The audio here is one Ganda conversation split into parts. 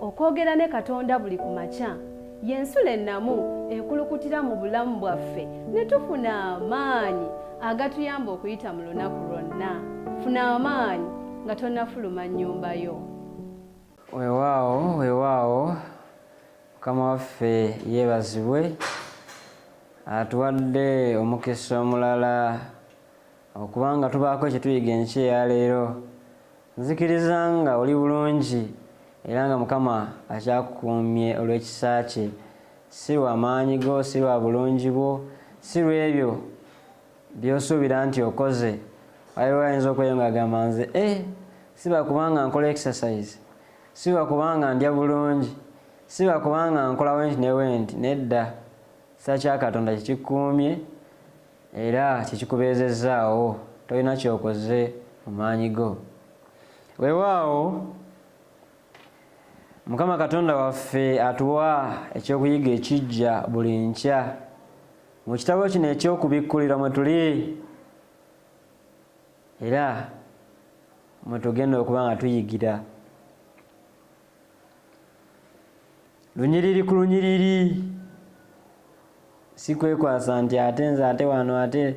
okwogera ne Katonda buli ku makya y'ensula ennamu ekulukutira mu bulamu bwaffe ne tufuna amaanyi agatuyamba okuyita mu lunaku lwonna. Funa amaanyi nga tonnafuluma nnyumba yo. Weewaawo Mukama waffe yeebazibwe atuwadde omukisa omulala okubanga tubaako kye tuyiga enkya eya leero. Nzikiriza nga oli bulungi era nga Mukama akyakukuumye olw'ekisa kye, si lwa maanyi go, si lwa bulungi bwo, si lw'ebyo by'osuubira nti okoze. Waliwo ayinza okweyo ng'agamba nze si lwa kubanga nkola exercise, si lwa kubanga ndya bulungi, si lwa kubanga nkola wenti ne wenti. Nedda, kisa kya Katonda kikikuumye era kikikubeezezzaawo, tolina kyokoze mu maanyi go. Weewaawo Mukama Katonda waffe atuwa ekyokuyiga ekijja buli nkya. Mu kitabo kino eky'okubikkulirwa mwe tuli era mwe tugenda okuba nga tuyigira. Lunyiriri ku lunyiriri, si kwekwasa nti ate nze ate wano ate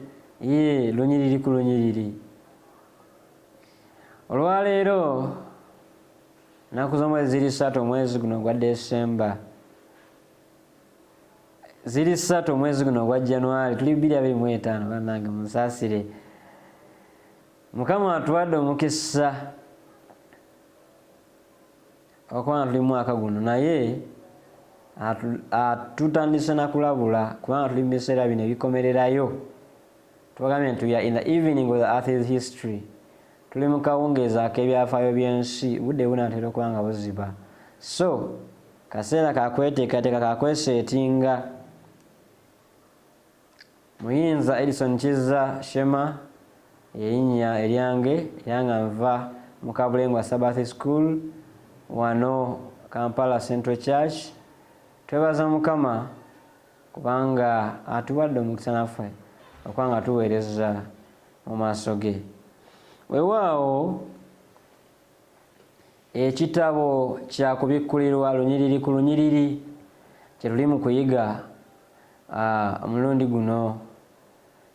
lunyiriri ku lunyiriri. Olwaleero nnaku z'omwezi ziri 3 omwezi guno gwa Desemba, ziri 3 omwezi guno gwa January, tuli 2025. Bannange munsaasire. Mukama atuwadde omukisa okuba tuli mu mwaka guno, naye tutandise na kulabula kubanga tuli mu biseera bino ebikomererayo. Tubagambye nti we are in the evening of the earth's history. Tuli mu kawungeezi ak'ebyafaayo by'ensi, budde bunaatera okuba nga buziba. So kaseera kakweteekateeka, kakweseetinga. Muyinza Edison Kizza Shema erinnya eryange era nga nva mu Kabulengwa Sabbath School wano Kampala Central Church. Twebaza Mukama kubanga atuwadde omukisa naffe okuba nga tuweereza mu maaso ge. Weewaawo ekitabo kya kubikkulirwa lunyiriri ku lunyiriri kye tuli mu kuyiga omulundi guno.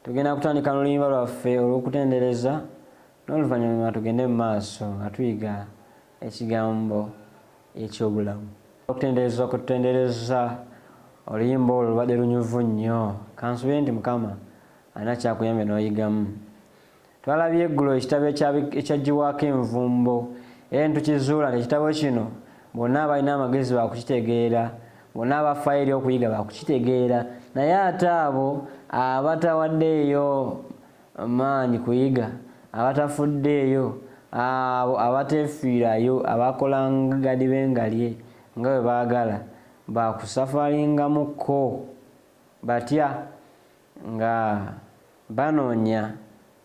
Tugenda kutandika n'oluyimba lwaffe olw'okutendereza n'oluvannyuma tugende mu maaso nga tuyiga ekigambo eky'obulamu. Okutendereza oluyimba olwo lubadde lunyuvu nnyo. Kansubire nti Mukama alina kyakuyambye n'oyigamu. Twalabye eggulo ekitabo ekyaggyibwako envumbo era ne tukizuula nti ekitabo kino bonna abalina amagezi bakukitegeera, bonna abafaayo eri okuyiga bakukitegeera, naye ate abo abatawaddeeyo maanyi kuyiga, abatafuddeeyo, abo abateefiirayo, abakola ngadi bengalye nga bwe baagala, bakusafalingamukko batya nga banoonya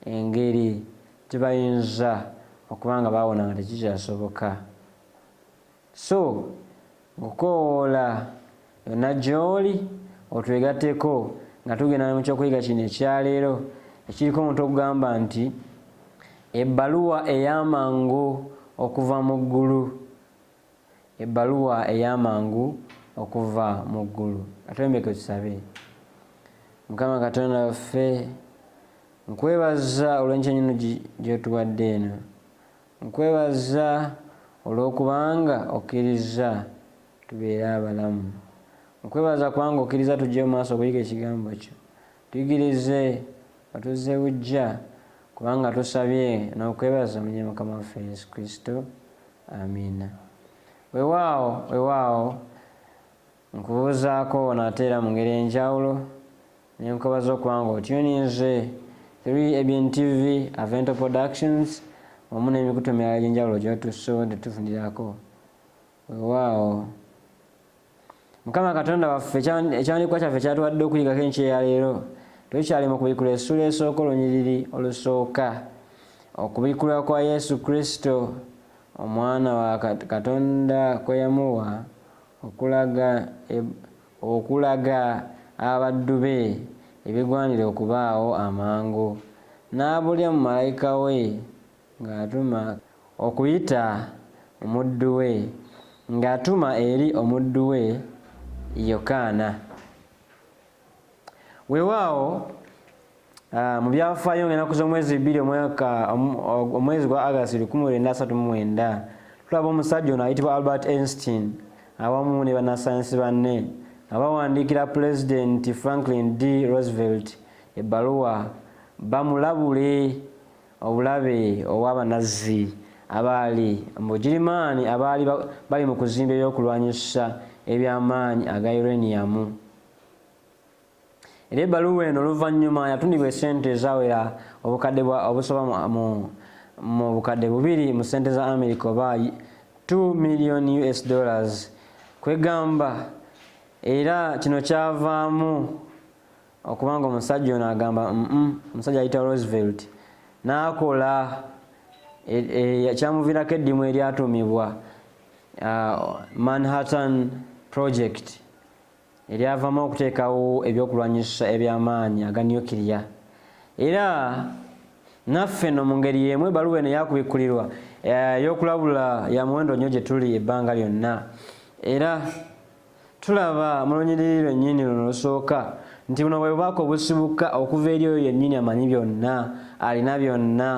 engeri tebayinza okuba nga baawona nga tekikyasoboka. So okukoowoola yonna gy'oli otwegatteko nga tugenda mu kyokuyiga kino ekyaleero ekiriko omutwe okugamba nti ebbaluwa ey'amangu okuva mu ggulu. Ebbaluwa ey'amangu okuva mu ggulu. Atwembeke tusabe. Mukama Katonda waffe, nkwebaza olw'enkyanyino gy'otuwadde eno. Nkwebaza olw'okubanga okkiriza tubeere abalamu. Nkwebaza kubanga okkiriza tujje mu maaso okuyiga ekigambo kyo. Tuyigirize otuzze bujja kubanga tusabye n'okwebaza mu linnya Mukama waffe Yesu Kristo. Amiina. Weewaawo nkubuuzaako naateera mu ngeri enjawulo ne nkubaza okuba nga otuninze 3ABN TV Avento Productions wamu n'emikutu emirala egy'enjawulo gy'otusobodde tufunirako. Weewaawo Mukama Katonda waffe, ekyandiikwa kyaffe kyatuwadde okuyigako enkya eya leero. Tukyali mu kubikkula essula esooka olunyiriri olusooka, okubikkulwa kwa Yesu Kristo omwana wa Katonda kwe yamuwa okulaga abaddu be ebigwanira okubaawo amangu, n'abulya mu malayika we ng'atuma okuyita omuddu we ng'atuma eri omuddu we Yokaana. Weewaawo mu byafaayo ng'ennaku z'omwezi 2 omwezi gwa Agasti 1939 tulaba omusajja ono ayitibwa Albert Einstein awamu ne bannasayansi banne abawandiikira Pulezidenti Franklin D. Roosevelt ebbaluwa bamulabule obulabe obw'Abanazi abaali mu Bugirimaani abaali bali mu kuzimba ebyokulwanyisa eby'amaanyi aga uranium. Era ebbaluwa eno oluvannyuma yatundibwa essente ezawera obukadde obusoba mu bukadde 2 mu ssente za America oba $2 million kwegamba. Era kino kyavaamu okubanga omusajja ono agamba omusajja ayita Roosevelt n'akola kyamuviirako eddimu eryatumibwa Manhattan Project eryavaamu okuteekawo ebyokulwanyisa eby'amaanyi aga nuclear. Era naffe no mu ngeri y'emu ebbaluwa eno yakubikkulirwa ey'okulabula ya muwendo nnyo gye tuli ebbanga lyonna. Era tulaba mu lunyiriri lwennyini luno olusooka nti buno bwe bubaka obusibuka okuva eri oyo yennyini amanyi byonna, alina byonna,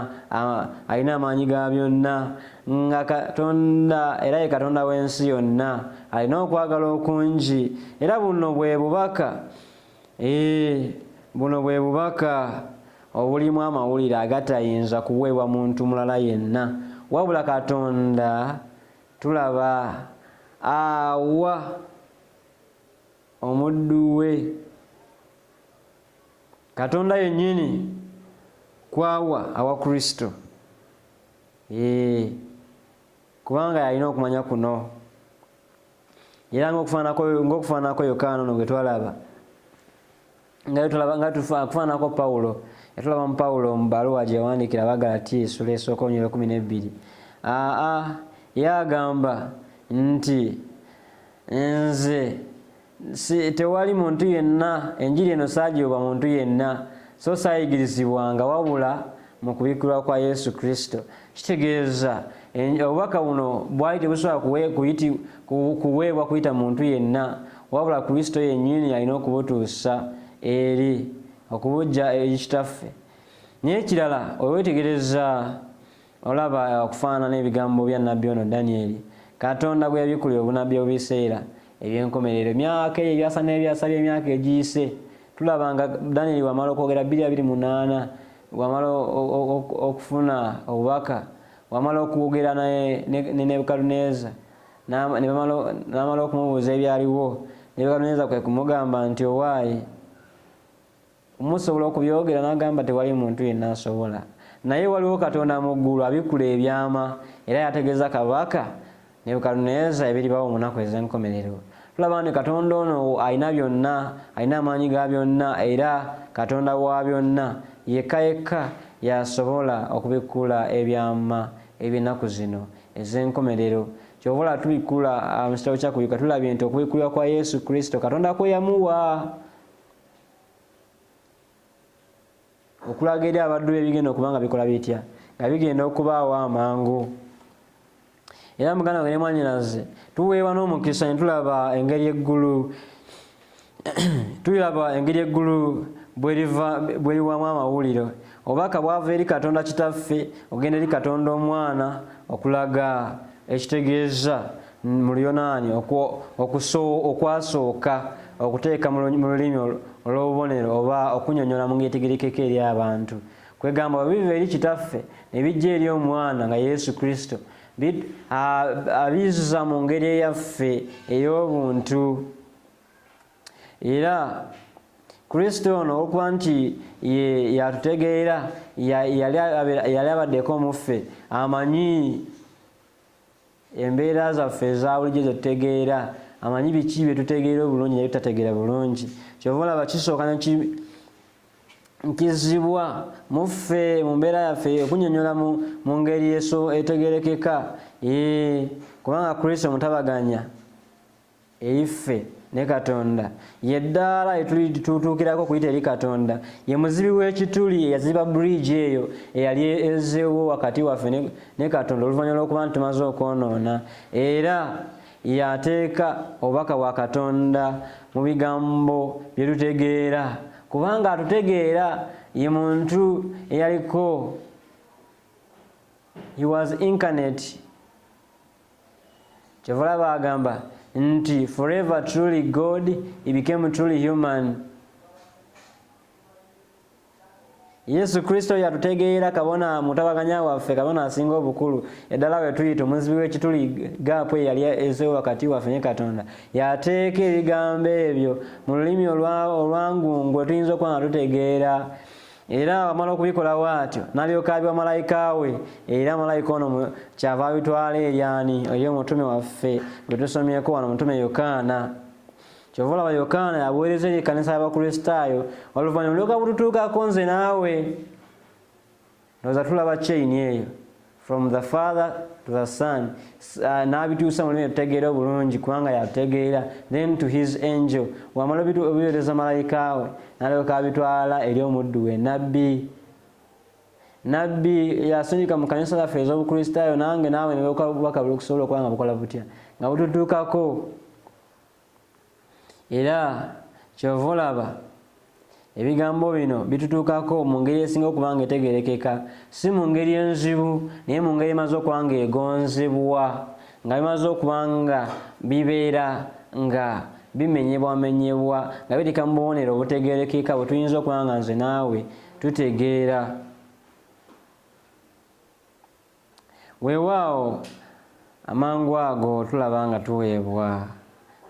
alina amaanyi ga byonna, nga Katonda era ye Katonda w'ensi yonna, alina okwagala okungi. Era buno bwe bubaka obulimu amawulire agatayinza kuweebwa muntu mulala yenna wabula Katonda tulaba awa omuddu we. Katonda yennyini kwawa awa Kristo kubanga yalina okumanya kuno. Era ng'okufaanako Yokaana ono gwe twalaba nga tufaanako Pawulo. Yatulaba mu Pawulo mu bbaluwa gye yawandiikira Abagalatiya essula esooka 12. Yagamba nti nze tewali muntu yenna, enjiri eno saagiwa muntu yenna, so saayigirizibwanga wabula mu kubikulwa kwa Yesu Kristo. Kitegeeza obubaka buno bwali tebusobola kuweebwa kuyita muntu yenna wabula Kristo yennyini alina okubutuusa eri okubujja eri Kitaffe. Naye ekirala owetegereza olaba okufaanana n'ebigambo bya nnabbi ono Danyeri, Katonda bwe yabikulira obunabbi obubiseera eby'enkomerero emyaka eyo ebyasa n'ebyasa by'emyaka egiyise. Tulaba nga Danyeri wamala okwogera 2:28 wamala okufuna obubaka, wamala okwogera ne Nebukadduneeza n'amala okumubuuza ebyaliwo, Nebukadduneeza kwe kumugamba nti owaayi musobola okubyogera, n'agamba tewali muntu yenna asobola. Naye waliwo Katonda mu ggulu abikula ebyama era yategeeza kabaka Nebukadduneeza ebiribawo mu nnaku ez'enkomerero. Tulaba nti Katonda ono alina byonna, alina amaanyi ga byonna, era Katonda wa byonna yekka yasobola okubikula ebyama eby'ennaku zino ez'enkomerero. Ky'obola tubikula mu kitabo kya Kubiika tulabye nti okubikulwa kwa Yesu Kristo Katonda kwe yamuwa okulaga eri abaddu be bigenda okubanga bikola bitya, nga bigenda okubaawo amangu. Era muganda wange ne mwannyinaze tuweebwa n'omukisa ne tulaba engeri eggulu bweriwamu amawulire. Obubaka bwava eri Katonda Kitaffe ogenda eri Katonda Omwana okulaga ekitegeeza mu Luyonaani okwasooka okuteeka mu lulimi olw'obubonero oba okunnyonnyola mu ngeri etegerekeka eri abantu. Kwegamba bwe biva eri Kitaffe ne bijja eri Omwana nga Yesu Kristo abizza mu ngeri eyaffe ey'obuntu. Era Kristo ono olwokuba nti yatutegeera yali abaddeko mu ffe, amanyi embeera zaffe eza bulijjo ze tutegeera, amanyi biki bye tutegeera obulungi naye tutategeera bulungi. Kyova olaba kisooka nkizibwa mu ffe mu mbeera yaffe okunnyonnyola mu ngeri etegerekeka, kubanga Kristo mutabaganya eri ffe ne Katonda. Ye ddaala tutuukirako okuyita eri Katonda, ye muzibi w'ekituli eyaziba bridge eyo eyali ezeewo wakati waffe ne Katonda oluvannyuma lw'okuba nti tumaze okwonoona. Era yateeka obubaka bwa Katonda mu bigambo bye tutegeera, kubanga atutegeera ye muntu eyaliko, he was incarnate. Kyeva bagamba nti forever truly God, he became truly human. Yesu Kristo yatutegeera kabona mutabaganya waffe, kabona asinga obukulu eddala we tuyita omuzibi w'ekituli gaapu eyali ezeewo wakati waffe ne Katonda. Yateeka ebigambo ebyo mu lulimi olwangungu tuyinza okuba nga tutegeera, era wamala okubikola bw'atyo n'alyoka abiwa malayika we, era malayika ono kyava abitwala eryani, eri omutume waffe gwe tusomyeko wano, mutume Yokaana. Kyova olaba Yokaana yabuweereza eri ekkanisa y'Abakristaayo, oluvannyuma bulyoka bututuukako nze naawe. Ndowooza tulaba chain eyo, from the Father to the Son, n'abituusa mu lulimi tutegeera obulungi kubanga yatutegeera, then to his angel, wamala obiweereza malayika we n'alyoka abitwala eri omuddu we nabbi. Nabbi yasindika mu kkanisa zaffe ez'Obukristaayo, nange naawe ne bubaka buli kusobola okuba nga bukola butya, nga bututuukako. Era kyova olaba ebigambo bino bitutuukako mu ngeri esinga okuba nga etegeerekeka, si mu ngeri enzibu naye mu ngeri emaze okuba nga egonzebwa, nga bimaze okuba nga bibeera nga bimenyebwamenyebwa, nga birika mu bubonero obutegeerekeka bwe tuyinza okuba nga nze naawe tutegeera. Weewaawo amangu ago tulaba nga tuweebwa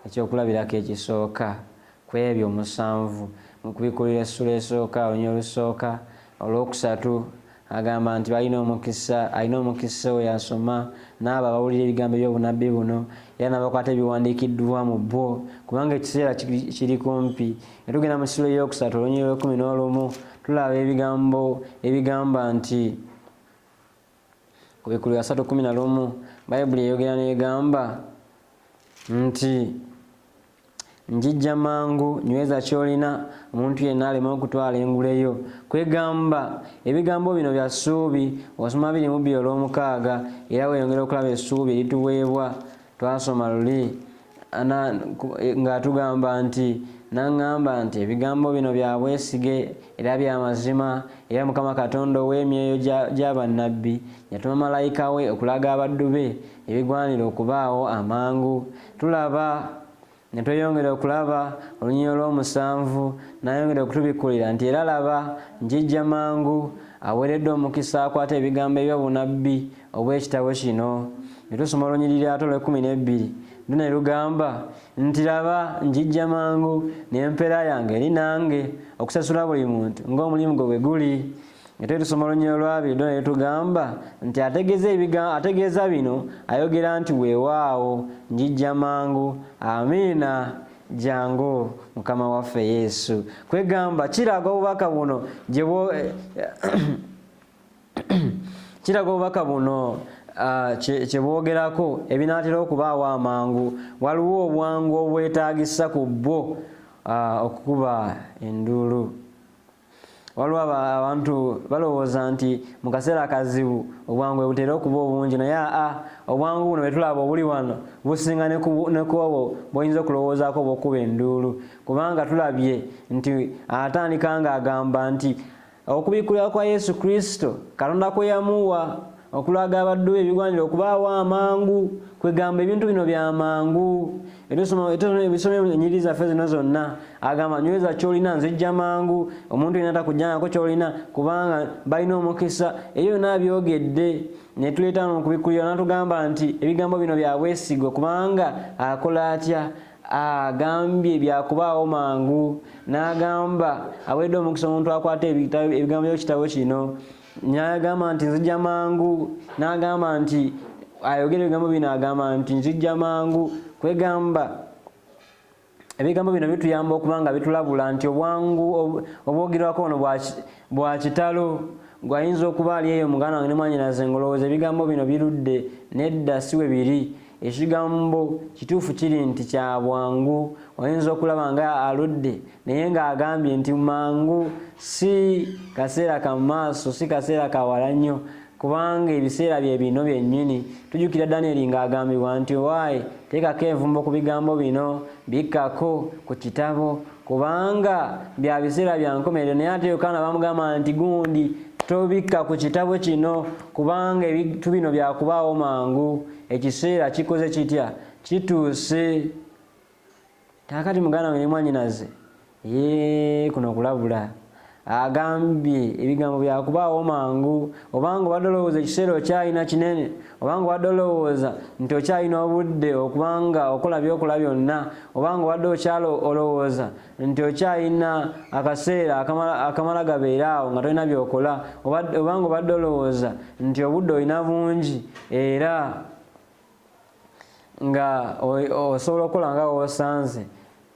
ekyokulabirako ekisooka ku ebyo 7 mu kubikulira essula esooka olunywa olusooka olwokusatu agamba nti alina omukisa we yasoma n'abo abawulira ebigambo eby'obunabbi buno, era n'abakwata ebiwandiikiddwa mu bo, kubanga ekiseera kiri kumpi. Netugenda mu ssula ey'okusatu olunywa olw'11 tulaba ebigambo ebigamba nti ku bikulira 3:11 Bayibuli eyogera n'egamba nti njijja mangu nyweza kyolina omuntu yenna aleme okutwala engule yo. Kwegamba ebigambo bino bya ssuubi, osoma 2:6 era weyongera okulaba essuubi erituweebwa. Twasoma luli nga tugamba nti naŋŋamba nti ebigambo bino bya bwesige era bya mazima, era Mukama Katonda ow'emyoyo gy'abannabbi yatuma malayika we okulaga abaddu be ebigwanira okubaawo amangu. Tulaba ne tweyongera okulaba olunyiriri olw'7 n'ayongera okutubikulira nti era laba njijja mangu, aweeredde omukisa akwata ebigambo eby'obunabbi obw'ekitabo kino. Ne tusoma olunyiriri ate olw'12 ne lugamba nti laba njijja mangu n'empeera yange eri nange okusasula buli muntu ng'omulimu gwe bwe guli. Ate tusoma olunyiriri olwabiri ne tugamba nti ategeeza bino ayogera nti weewaawo njijja mangu. Amiina, jangu Mukama waffe Yesu. Kwegamba kiraga obubaka buno kiraga obubaka buno kye bwogerako ebinaatera okubaawo amangu. Waliwo obwangu obwetaagisa ku bwo okukuba enduulu. Waliwo abantu balowooza nti mu kaseera akazibu obwangu butera okuba obungi, naye obwangu buno betulaba obuli wano businga ne ku obwo bw'oyinza okulowoozaako bw'okuba enduulu, kubanga tulabye nti atandika ng'agamba nti okubikulira kwa Yesu Kristo Katonda kwe yamuwa okulaga abaddu be ebigwanira okubaawo amangu. Kwegamba ebintu bino byamangu. Ebisomyo ennyiriri zaffe zino zonna agamba nyweza kyolina nzijja mangu, omuntu yenna takujjangako kyolina kubanga balina omukisa. Ebyo byonna byogedde ne tuleeta okubikulira n'atugamba nti ebigambo bino bya bwesigwa kubanga akola atya? Agambye byakubaawo mangu. N'agamba aweedde omukisa omuntu akwata ebigambo by'ekitabo kino. N'agamba nti nzijja mangu. N'agamba nti ayogera ebigambo bino agamba nti nzijja mangu. Kwegamba ebigambo bino bituyamba okuba nga bitulabula nti obwangu obwogerwako ono bwa kitalo. Gwayinza okuba ali eyo muganda wange ne mwannyinaze ngolowooza ebigambo bino birudde. Nedda si we biri. Ekigambo kituufu kiri nti kya bwangu. Oyinza okulaba nga aludde naye ng'agambye nti mangu, si kaseera ka maaso, si kaseera kawala nnyo, kubanga ebiseera bye bino byennyini. Tujjukira Danyeri ng'agambibwa nti waayi teekako envumbo ku bigambo bino, bikkako ku kitabo, kubanga bya biseera bya nkomerero. Naye ate Yokaana bamugamba nti gundi tobikka ku kitabo kino kubanga ebintu bino byakubaawo mangu, ekiseera kikoze kitya, kituuse. Kaakati muganda wange ne mwannyinaze kuno kulabula agambye ebigambo byakubaawo mangu. Obanga obadde olowooza ekiseera okyalina kinene, obanga obadde olowooza nti okyalina obudde okubanga okola byokola byonna, obanga obadde olowooza nti okyalina akaseera akamala gabeeraawo nga tolina byokola, obanga obadde olowooza nti obudde olina bungi era nga osobola okukola nga woosanze,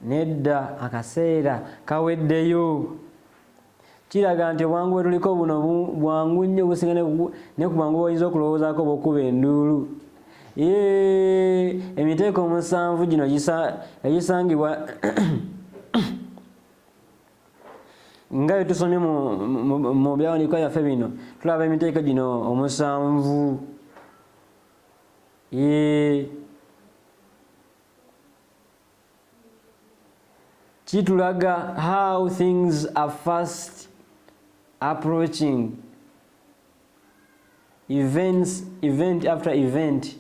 nedda, akaseera kaweddeyo. Kiraga nti obwangu bwe tuliko buno bwangu nnyo, businga ne ku bwangu bw'oyinza okulowoozaako bw'okuba enduulu. Emiteeko 7 gino egisangibwa nga bwe tusomye mu byawandiikibwa byaffe bino, tulaba emiteeko gino 7. Kitulaga how things are fast approaching, event after event.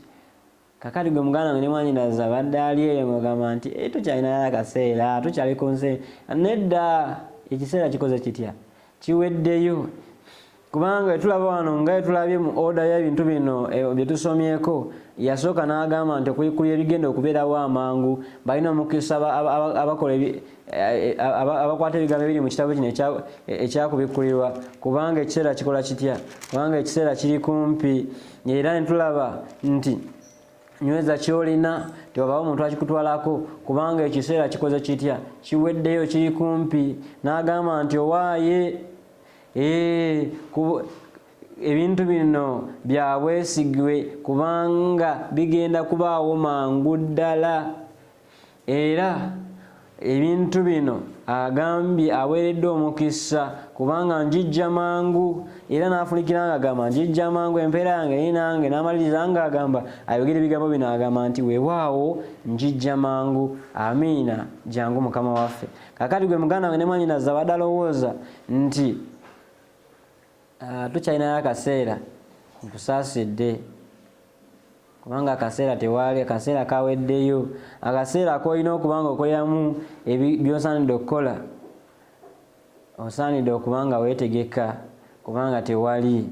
Kakati gwe muganda wange ne mwannyinaze abadde ali eyo mugamba nti tukyalinayo akaseera, tukyali ku nsi. Nedda, ekiseera kikoze kitya, kiweddeyo. Kubanga tulaba wano nga tulabye mu oda y'ebintu bino bye tusomyeko, yasooka n'agamba nti okuyikulira ebigenda okubeerawo amangu. Balina omukisa abakwata ebigambo ebiri mu kitabo kino ekyakubikkulirwa, kubanga ekiseera kikola kitya, kubanga ekiseera kiri kumpi. Era ne tulaba nti nyweza ky'olina tewabaawo omuntu akikutwalako, kubanga ekiseera kikoze kitya, kiweddeyo, kiri kumpi. N'agamba nti owaaye ebintu bino bya bwesigwe kubanga bigenda kubaawo mangu ddala. Era ebintu bino agambye aweeredde omukisa kubanga njijja mangu. Era n'afunikira ng'agamba njijja mangu, empeera yange eri nange. N'amaliriza ng'agamba ayogera ebigambo bino agamba nti weewaawo njijja mangu. Amiina, jangu Mukama waffe. Kakati gwe muganda wange ne mwannyinaze abadde alowooza nti tukyalinayo akaseera, nkusaasidde, kubanga akaseera tewali, akaseera kaweddeyo. Akaseera k'olina okubanga okoleramu by'osaanidde okukola, osaanidde okubanga weetegeka, kubanga tewali.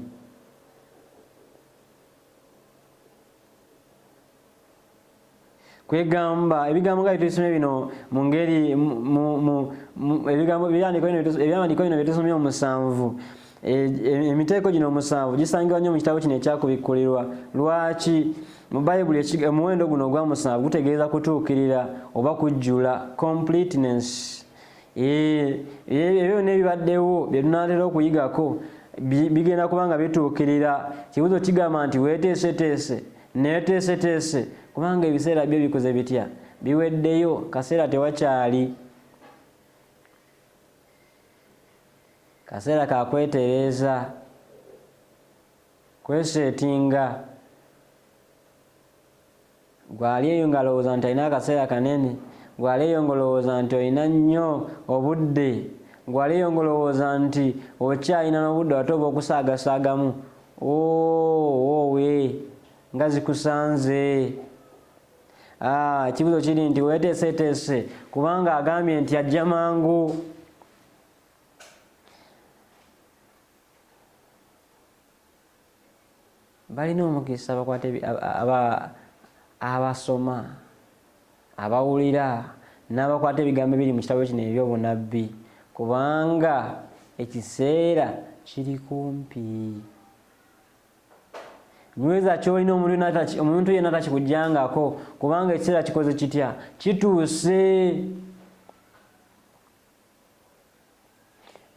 Kwegamba ebigambo nga byetusomye bino mu ngeri ebiwandiiko bino byetusomye mu 7, emiteeko gino 7 gisangibwa nnyo mu kitabo kino ekyakubikkulirwa. Lwaki? Mu Bayibuli omuwendo guno ogwa 7 gutegeeza kutuukirira oba kujjula, completeness. Ebyo byonna ebibaddewo bye tunaatera okuyigako bigenda kubanga bituukirira. Kibuzo kigamba nti weeteeseteese, neeteeseteese, kubanga ebiseera byo bikoze bitya, biweddeyo, kaseera tewakyali. Kaseera ka kwetereeza, kweseetinga. Gwali eyo ng'alowooza nti alina akaseera kanene, gwali eyo ng'olowooza nti olina nnyo obudde, gwali eyo ng'olowooza nti okyalina n'obudde ate oba okusaagasaagamu. Woowe nga zikusanze. Ekibuzo kiri nti weeteeseteese kubanga agambye nti ajja mangu. Balina omukisa abakwata abasoma, abawulira n'abakwata ebigambo ebiri mu kitabo kino eby'obunabbi, kubanga ekiseera kiri kumpi. Nyweza ky'olina omuntu yenna takikujjangako, kubanga ekiseera kikoze kitya, kituuse.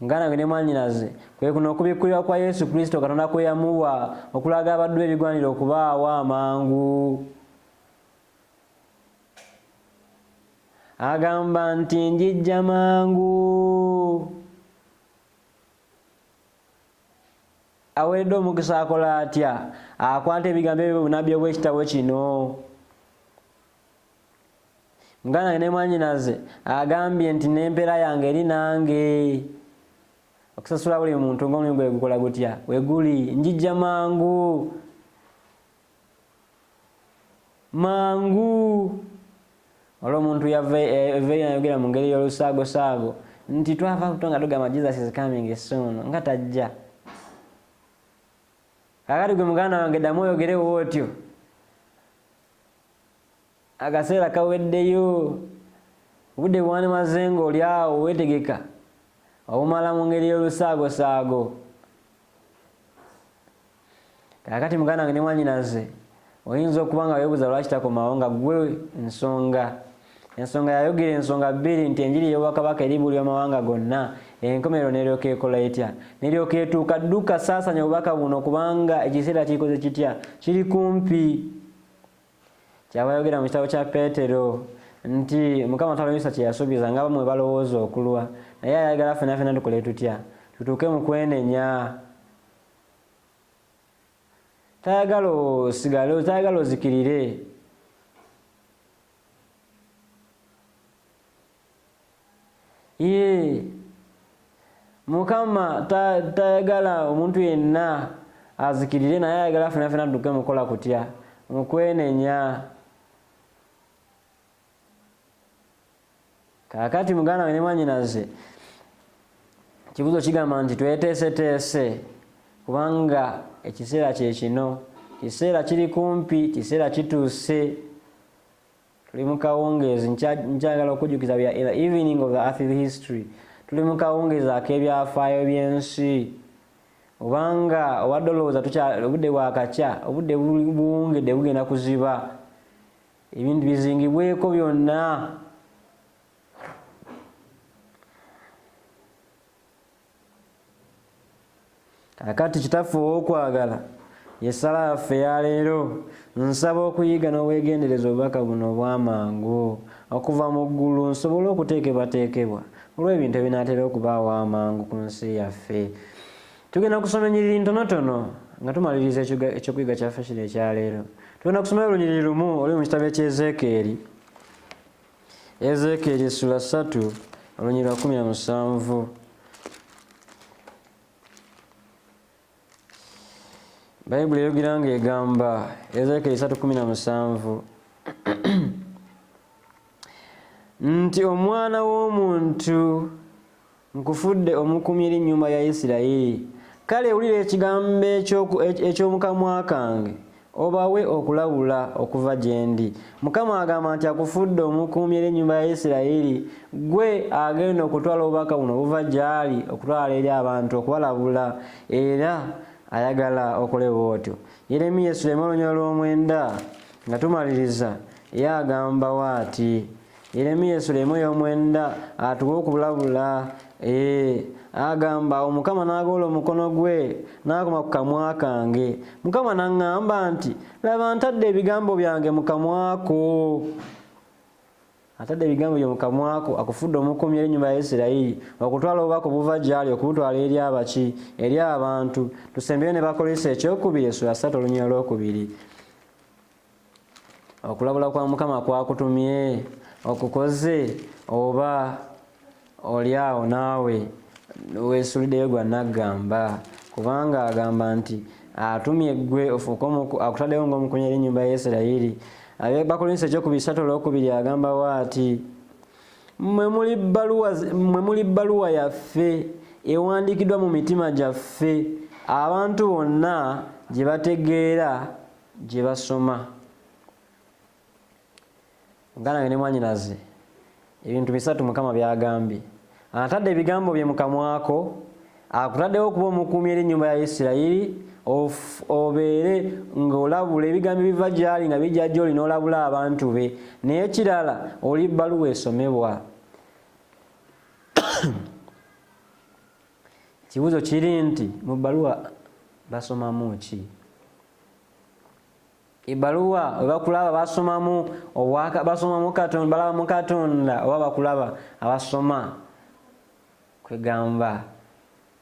Ngana ne mwannyinaze kwe kuno okubikkulirwa kwa Yesu Kristo Katonda kwe yamuwa okulaga abaddu ebigwanira okubaawo amangu. Agamba nti njijja mangu. aweredde omukisa akola atya? Akwata ebigambo ebyo bonna by'ekitabo kino. Muganda ne mwannyinaze agambye nti n'empeera yange eri nange. Okusasula buli muntu ng'omulimu gwe gukola gutya? We guli. Njijja mangu. Mangu. Olwo omuntu yayogera mu ngeri y'olusaagosaago nti twava kutonga tugamba Jesus is coming soon nga tajja. Kakati gwe muganda wange ddamu oyogerewo otyo. Akaseera kaweddeyo. Obudde bwanimaze ng'oli awo weetegeka obumala mu ngeri y'olusaagosaago. Kakati muganda wange ne mwannyinaze oyinza okuba nga weebuuza lwaki takomawo nga gwe ensonga yayogera ensonga bbiri nti enjiri y'obwakabaka eri buli amawanga gonna. Enkomerero n'eryoka ekola etya? N'eryoka etuuka dduka saasanya obubaka buno kubanga ekiseera kikoze kitya? Kiri kumpi. Kyava yogera mu kitabo kya Peetero nti Mukama talwanyisa kye yasuubiza nga bamwe balowooza okulwa, naye ayagala ffenna tukole tutya? Tutuuke mu kwenenya. Tayagala osigale, tayagala ozikirire. Mukama tayagala omuntu yenna azikirire, naye ayagala ffenna tutuuke mu kukola kutya? Mu kwenenya. Kakati muganda we ne mwannyinaze kibuzo kigamba nti tweteeseteese kubanga ekiseera kye kino, kiseera kiri kumpi, kiseera kituuse. Tuli mu kawungeezi. Nkyagala okujjukiza bya the evening of the earthly history. Tuli mu kawungeezi ak'ebyafaayo by'ensi. Obanga obadde olowooza obudde bwakakya, obudde buwungedde bugenda kuziba, ebintu bizingibweko byonna. Kakati kitaffe ow'okwagala yessala yaffe ya leero nsaba okuyiga n'obwegendereza obubaka buno obw'amangu okuva mu ggulu nsobole okuteekebwateekebwa olw'ebintu ebinaatera okubaawo amangu ku nsi yaffe. Tugenda kusoma ennyiriri ntonotono nga tumaliriza ekyokuyiga kyaffe kino ekyaleero. Tugenda kusoma olunyiriri lumu oli mu kitabo ky'Ezeekeeri. Ezeekeeri essula 3 olunyiriri lwa 17. Bayibuli eyogera ng'egamba Ezeekeeri 3:17 nti omwana w'omuntu nkufudde omukuumi eri ennyumba ya Isirayiri, kale wulira ekigambo eky'omu kamwa kange obawe okulabula okuva gye ndi. Mukama agamba nti akufudde omukuumi eri ennyumba ya Isirayiri, gwe agenda okutwala obubaka buno obuva gy'ali okutwala eri abantu okubalabula, era ayagala okole bw'otyo. Yeremiya essula 1:9 nga tumaliriza ye agamba bw'ati. Yeremiya essula 1:9 atuwe okulabula. Agamba Omukama n'agoola omukono gwe n'akoma ku kamwa kange. Mukama n'aŋŋamba nti laba ntadde ebigambo byange mu kamwako. Atadde ebigambo bye mu kamwako. Akufudde omukuumi eri ennyumba ya Isirayiri okutwala obubaka obuva gy'ali okubutwala eri abaki? Eri abantu. Tusembeyo ne Bakolose ekyokubiri essula 3 olunyiriri lw'okubiri. Okulabula kwa Mukama kwakutumye okukoze oba oli awo naawe weesuliddeyo gwa naggamba? Kubanga agamba nti atumye ggwe akutaddeyo ng'omukuumi eri ennyumba ya Isirayiri. Bakolose ekyokubiri 3:2 agamba bw'ati, mwe muli bbaluwa yaffe ewandiikiddwa mu mitima gyaffe, abantu bonna gye bategeera gye basoma. Muganda ne mwannyinaze ebintu 3 Mukama byagambye. Atadde ebigambo bye mu kamwako, akutaddewo okuba omukuumi eri ennyumba ya Isirayiri, obeere ng'olabula ebigambo ebiva gy'ali nga bijja gy'oli n'olabula abantu be. Naye kirala oli bbaluwa esomebwa. Kibuzo kiri nti mu bbaluwa basomamu ki? Ebbaluwa we bakulaba basomamu Katonda, balaba mu Katonda, oba bakulaba abasoma kwegamba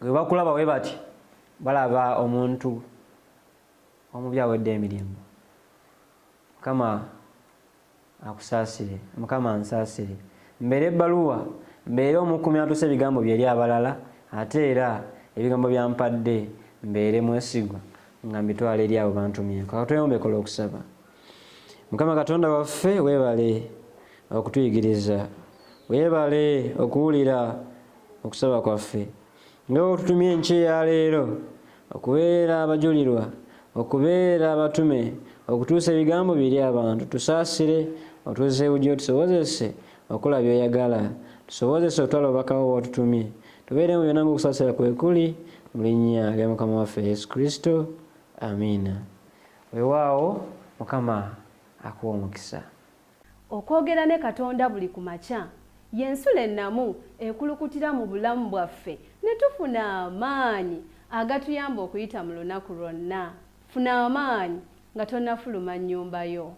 we bakulaba we bati balaba omuntu omubi awedde emirimu. Mukama akusaasire, Mukama ansaasire. Mbeere ebbaluwa, mbeere omukuumi atuusa ebigambo bye eri abalala, ate era ebigambo byampadde mbeere mwesigwa nga mbitwala eri abo bantumyeko. Awo tweyombekola okusaba. Mukama Katonda waffe, weebale okutuyigiriza, weebale okuwulira okusaba kwaffe. Nga otutumye enkya leero okubeera abajulirwa, okubeera abatume, okutuusa ebigambo biri abantu, tusaasire, otuuze ujjo, tusobozese okola by'oyagala, tusobozese otwala obubakawo bw'otutumye, tubeere mu byonna ng'okusaasira kwe kuli mu linnya lya Mukama waffe Yesu Kristo. Amiina. Weewaawo, Mukama akuwa omukisa. Okwogera ne Katonda buli ku makya y'ensula ennamu ekulukutira mu bulamu bwaffe ne tufuna amaanyi agatuyamba okuyita mu lunaku lwonna. Funa amaanyi nga tonnafuluma nnyumba yo.